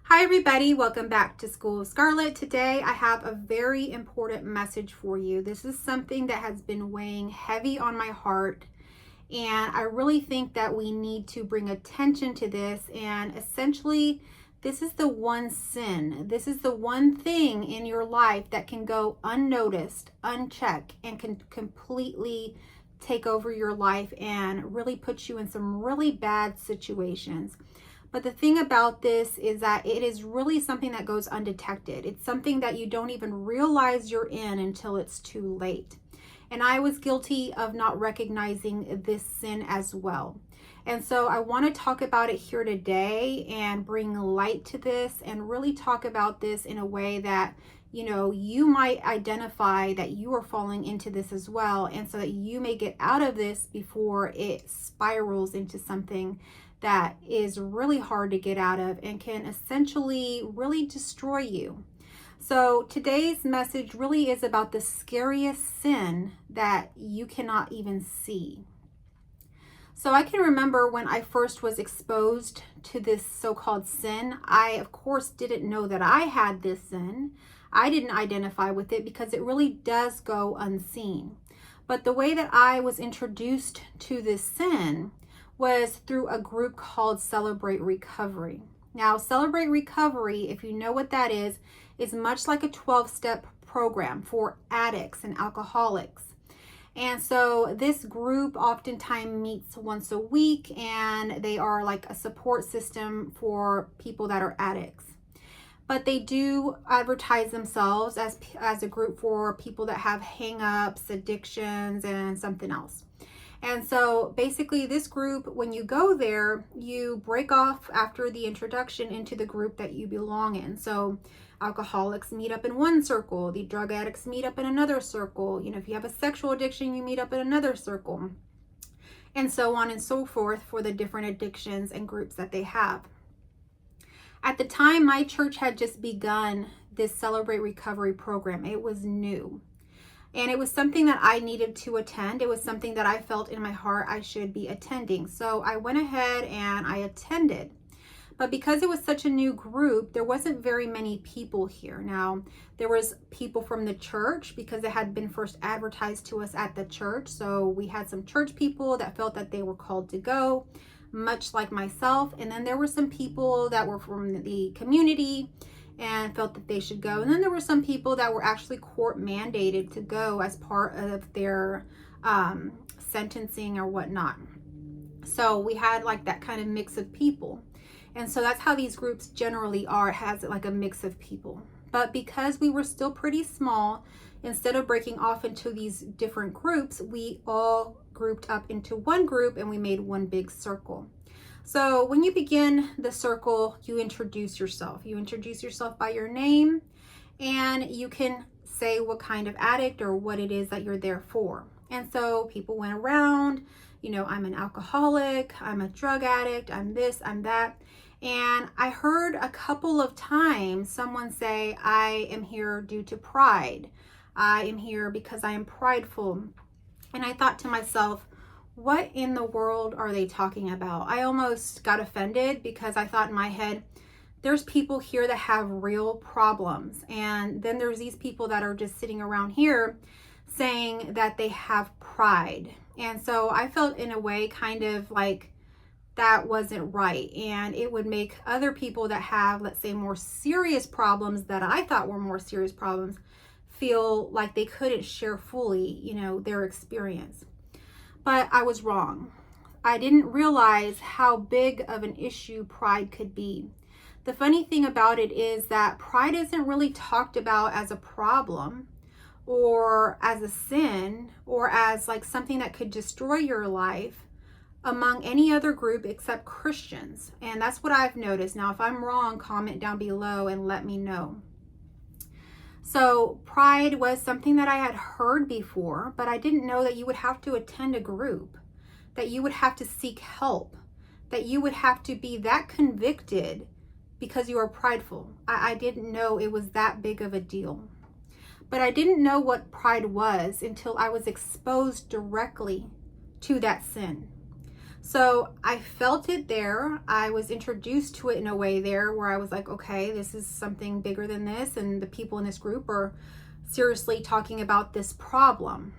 Hi everybody, welcome back to School of Scarlet. Today I have a very important message for you. This is something that has been weighing heavy on my heart, and I really think that we need to bring attention to this. And essentially, this is the one sin. This is the one thing in your life that can go unnoticed, unchecked, and can completely take over your life and really put you in some really bad situations. But the thing about this is that it is really something that goes undetected. It's something that you don't even realize you're in until it's too late. And I was guilty of not recognizing this sin as well. And so I want to talk about it here today and bring light to this and really talk about this in a way that, you might identify that you are falling into this as well. And so that you may get out of this before it spirals into something that is really hard to get out of and can essentially really destroy you. So today's message really is about the scariest sin that you cannot even see. So I can remember when I first was exposed to this so-called sin, I of course didn't know that I had this sin. I didn't identify with it because it really does go unseen. But the way that I was introduced to this sin was through a group called Celebrate Recovery. Now, Celebrate Recovery, if you know what that is much like a 12-step program for addicts and alcoholics. And so this group oftentimes meets once a week, and they are like a support system for people that are addicts. But they do advertise themselves as a group for people that have hang-ups, addictions, and something else. And so basically this group, when you go there, you break off after the introduction into the group that you belong in. So alcoholics meet up in one circle, the drug addicts meet up in another circle. If you have a sexual addiction, you meet up in another circle, and so on and so forth for the different addictions and groups that they have. At the time, my church had just begun this Celebrate Recovery program. It was new. And it was something that I needed to attend. It was something that I felt in my heart I should be attending. So I went ahead and I attended. But because it was such a new group, there wasn't very many people here. Now, there was people from the church because it had been first advertised to us at the church. So we had some church people that felt that they were called to go, much like myself. And then there were some people that were from the community and felt that they should go. And then there were some people that were actually court mandated to go as part of their sentencing or whatnot. So we had like that kind of mix of people. And so that's how these groups generally are. It has like a mix of people. But because we were still pretty small, instead of breaking off into these different groups, we all grouped up into one group and we made one big circle. So when you begin the circle, you introduce yourself. You introduce yourself by your name, and you can say what kind of addict or what it is that you're there for. And so people went around, I'm an alcoholic, I'm a drug addict, I'm this, I'm that. And I heard a couple of times someone say, I am here due to pride. I am here because I am prideful. And I thought to myself, what in the world are they talking about? I almost got offended because I thought in my head, there's people here that have real problems. And then there's these people that are just sitting around here saying that they have pride. And so I felt in a way kind of like that wasn't right. And it would make other people that have, let's say, more serious problems that I thought were more serious problems feel like they couldn't share fully, their experience. But I was wrong. I didn't realize how big of an issue pride could be. The funny thing about it is that pride isn't really talked about as a problem or as a sin or as like something that could destroy your life among any other group except Christians. And that's what I've noticed. Now, if I'm wrong, comment down below and let me know. So pride was something that I had heard before, but I didn't know that you would have to attend a group, that you would have to seek help, that you would have to be that convicted because you are prideful. I didn't know it was that big of a deal. But I didn't know what pride was until I was exposed directly to that sin. So I felt it there. I was introduced to it in a way there where I was like, okay, this is something bigger than this. And the people in this group are seriously talking about this problem.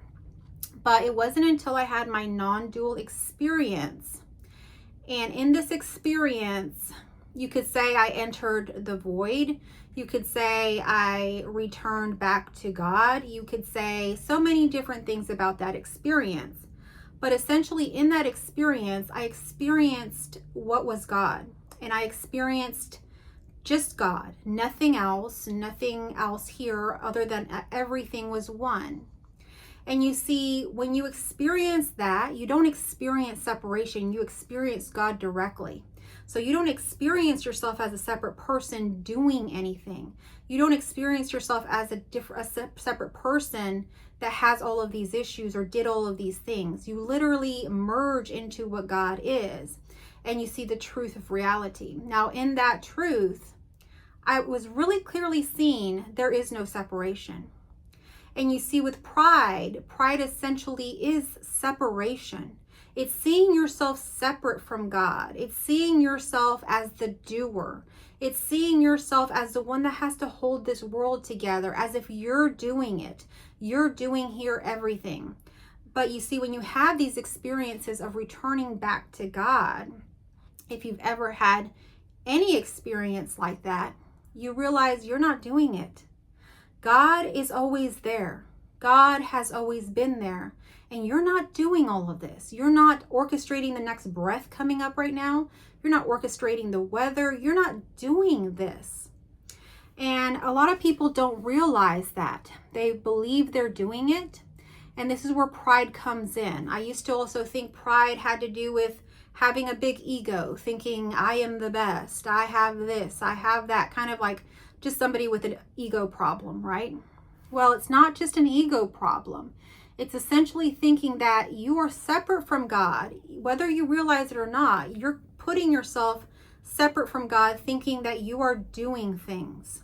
But it wasn't until I had my non-dual experience. And in this experience, you could say I entered the void. You could say I returned back to God. You could say so many different things about that experience. But essentially in that experience, I experienced what was God. And I experienced just God, nothing else here other than everything was one. And you see, when you experience that, you don't experience separation, you experience God directly. So you don't experience yourself as a separate person doing anything. You don't experience yourself as a separate person that has all of these issues or did all of these things. You literally merge into what God is, and you see the truth of reality. Now, in that truth, I was really clearly seeing there is no separation. And you see, with pride essentially is separation. It's seeing yourself separate from God. It's seeing yourself as the doer. It's seeing yourself as the one that has to hold this world together, as if you're doing it. You're doing here everything. But you see, when you have these experiences of returning back to God, if you've ever had any experience like that, you realize you're not doing it. God is always there. God has always been there. And you're not doing all of this. You're not orchestrating the next breath coming up right now. You're not orchestrating the weather. You're not doing this. And a lot of people don't realize that. They believe they're doing it. And this is where pride comes in. I used to also think pride had to do with having a big ego, thinking I am the best. I have this, I have that, kind of like just somebody with an ego problem, right? Well, it's not just an ego problem. It's essentially thinking that you are separate from God. Whether you realize it or not, you're putting yourself separate from God, thinking that you are doing things.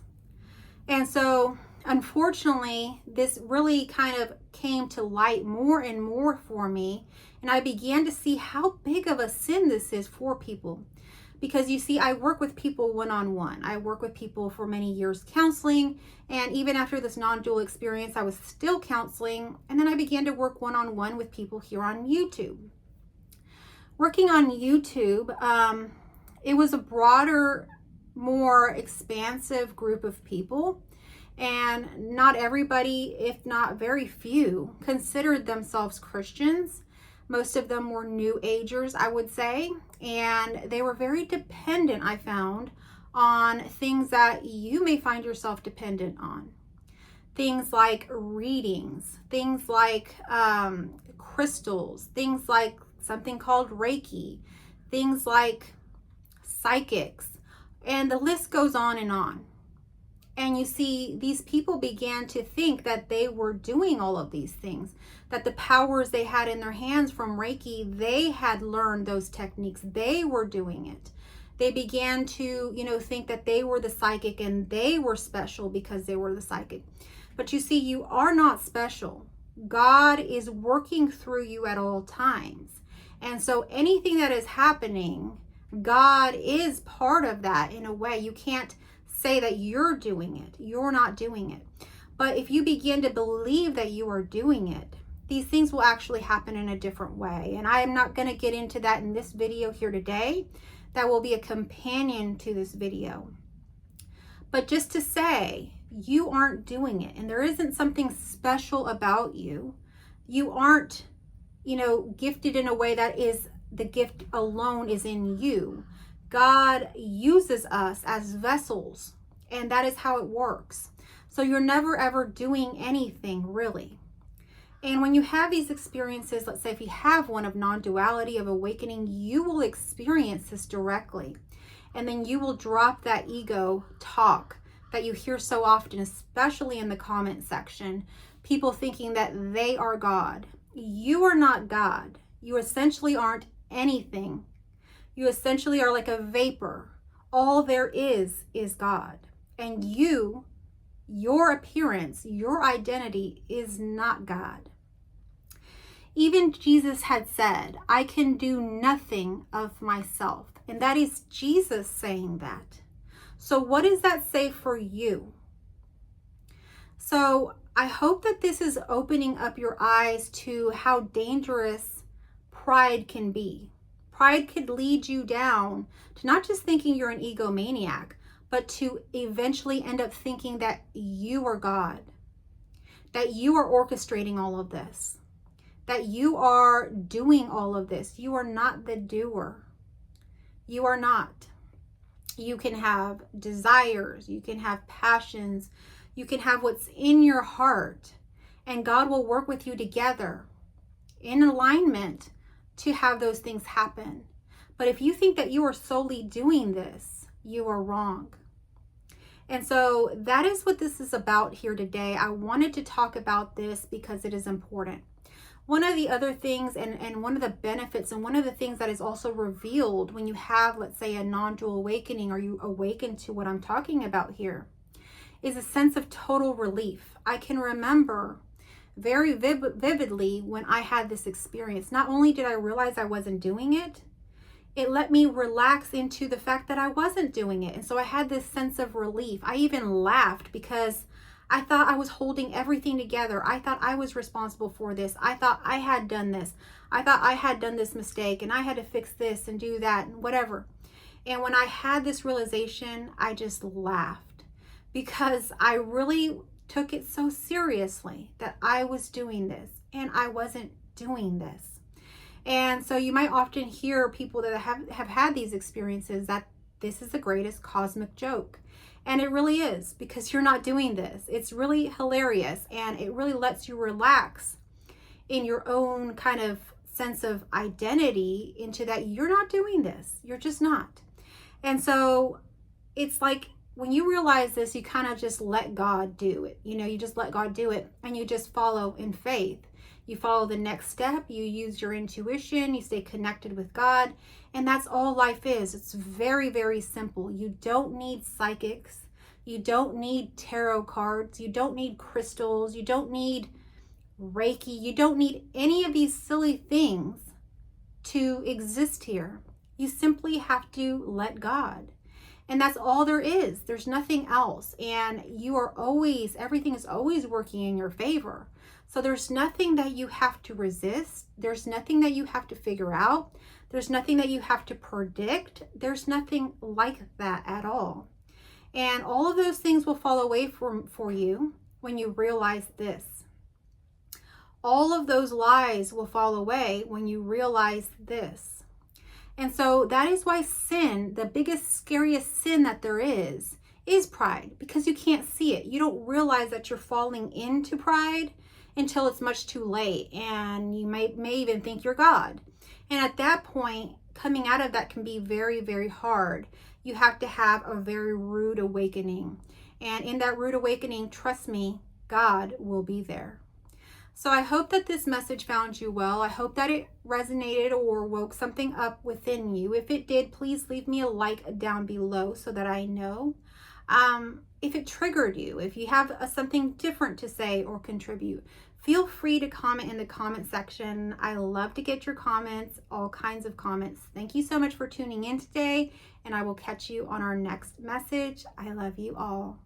And so, unfortunately, this really kind of came to light more and more for me. And I began to see how big of a sin this is for people. Because you see, I work with people one-on-one. I work with people for many years counseling. And even after this non-dual experience, I was still counseling. And then I began to work one-on-one with people here on YouTube. Working on YouTube, it was a broader, more expansive group of people. And not everybody, if not very few, considered themselves Christians. Most of them were New Agers, I would say, and they were very dependent, I found, on things that you may find yourself dependent on. Things like readings, things like crystals, things like something called Reiki, things like psychics, and the list goes on and on. And you see, these people began to think that they were doing all of these things, that the powers they had in their hands from Reiki, they had learned those techniques. They were doing it. They began to, think that they were the psychic and they were special because they were the psychic. But you see, you are not special. God is working through you at all times. And so anything that is happening, God is part of that in a way. You can't say that you're doing it. You're not doing it. But if you begin to believe that you are doing it, these things will actually happen in a different way. And I am not going to get into that in this video here today. That will be a companion to this video. But just to say, you aren't doing it. And there isn't something special about you. You aren't, gifted in a way that is the gift alone is in you. God uses us as vessels, and that is how it works. So you're never ever doing anything really. And when you have these experiences, let's say if you have one of non-duality, of awakening, you will experience this directly. And then you will drop that ego talk that you hear so often, especially in the comment section. People thinking that they are God. You are not God. You essentially aren't anything. You essentially are like a vapor. All there is God. And you, your appearance, your identity is not God. Even Jesus had said, I can do nothing of myself. And that is Jesus saying that. So what does that say for you? So I hope that this is opening up your eyes to how dangerous pride can be. Pride could lead you down to not just thinking you're an egomaniac, but to eventually end up thinking that you are God, that you are orchestrating all of this, that you are doing all of this. You are not the doer. You are not. You can have desires, you can have passions, you can have what's in your heart, and God will work with you together in alignment to have those things happen. But if you think that you are solely doing this, you are wrong. And so that is what this is about here today. I wanted to talk about this because it is important. One of the other things, and one of the benefits, and one of the things that is also revealed when you have, let's say, a non-dual awakening, or you awaken to what I'm talking about here, is a sense of total relief. I can remember very vividly when I had this experience. Not only did I realize I wasn't doing it, it let me relax into the fact that I wasn't doing it. And so I had this sense of relief. I even laughed because I thought I was holding everything together. I thought I was responsible for this. I thought I had done this. I thought I had done this mistake and I had to fix this and do that and whatever. And when I had this realization, I just laughed because I really took it so seriously that I was doing this and I wasn't doing this. And so you might often hear people that have had these experiences that this is the greatest cosmic joke. And it really is, because you're not doing this. It's really hilarious, and it really lets you relax in your own kind of sense of identity into that you're not doing this. You're just not. And so it's like when you realize this, you kind of just let God do it. You know, you just let God do it, and you just follow in faith. You follow the next step, you use your intuition, you stay connected with God, and that's all life is. It's very, very simple. You don't need psychics. You don't need tarot cards. You don't need crystals. You don't need Reiki. You don't need any of these silly things to exist here. You simply have to let God. And that's all there is. There's nothing else. And you are always, everything is always working in your favor. So there's nothing that you have to resist. There's nothing that you have to figure out. There's nothing that you have to predict. There's nothing like that at all. And all of those things will fall away for you when you realize this. All of those lies will fall away when you realize this. And so that is why sin, the biggest, scariest sin that there is pride, because you can't see it. You don't realize that you're falling into pride until it's much too late, and you may even think you're God. And at that point, coming out of that can be very, very hard. You have to have a very rude awakening. And in that rude awakening, trust me, God will be there. So I hope that this message found you well. I hope that it resonated or woke something up within you. If it did, please leave me a like down below so that I know. If it triggered you, if you have something different to say or contribute, feel free to comment in the comment section. I love to get your comments, all kinds of comments. Thank you so much for tuning in today, and I will catch you on our next message. I love you all.